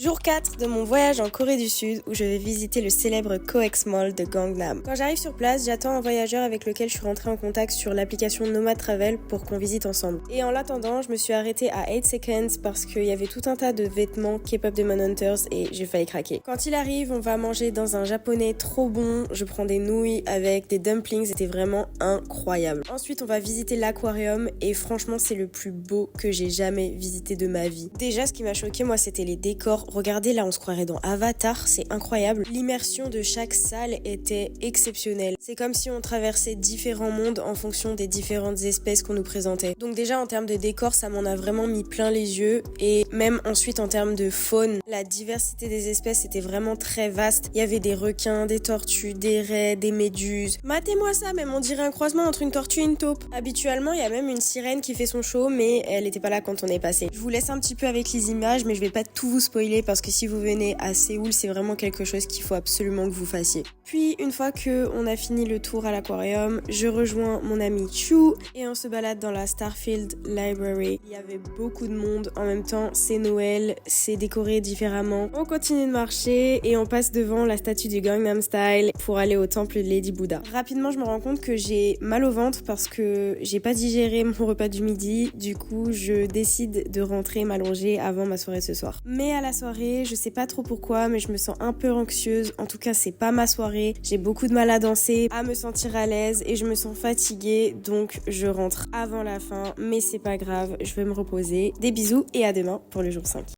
Jour 4 de mon voyage en Corée du Sud où je vais visiter le célèbre COEX Mall de Gangnam. Quand j'arrive sur place, j'attends un voyageur avec lequel je suis rentrée en contact sur l'application Nomad Travel pour qu'on visite ensemble. Et en l'attendant, je me suis arrêtée à 8 Seconds parce qu'il y avait tout un tas de vêtements K-pop Demon Hunters et j'ai failli craquer. Quand il arrive, on va manger dans un japonais trop bon. Je prends des nouilles avec des dumplings, c'était vraiment incroyable. Ensuite, on va visiter l'aquarium et franchement, c'est le plus beau que j'ai jamais visité de ma vie. Déjà, ce qui m'a choqué, moi, c'était les décors. Regardez, là, on se croirait dans Avatar, c'est incroyable. L'immersion de chaque salle était exceptionnelle. C'est comme si on traversait différents mondes en fonction des différentes espèces qu'on nous présentait. Donc déjà, en termes de décor, ça m'en a vraiment mis plein les yeux. Et même ensuite, en termes de faune, la diversité des espèces était vraiment très vaste. Il y avait des requins, des tortues, des raies, des méduses. Matez-moi ça, même on dirait un croisement entre une tortue et une taupe. Habituellement, il y a même une sirène qui fait son show, mais elle était pas là quand on est passé. Je vous laisse un petit peu avec les images, mais je vais pas tout vous spoiler parce que si vous venez à Séoul, c'est vraiment quelque chose qu'il faut absolument que vous fassiez. Puis, une fois qu'on a fini le tour à l'aquarium, je rejoins mon ami Chu et on se balade dans la Starfield Library. Il y avait beaucoup de monde. En même temps, c'est Noël, c'est décoré différemment. On continue de marcher et on passe devant la statue du Gangnam Style pour aller au temple de Lady Buddha. Rapidement, je me rends compte que j'ai mal au ventre parce que j'ai pas digéré mon repas du midi. Du coup, je décide de rentrer m'allonger avant ma soirée de ce soir. Mais à la soirée, je sais pas trop pourquoi, mais je me sens un peu anxieuse. En tout cas, c'est pas ma soirée. J'ai beaucoup de mal à danser, à me sentir à l'aise et je me sens fatiguée. Donc, je rentre avant la fin. Mais c'est pas grave, je vais me reposer. Des bisous et à demain pour le jour 5.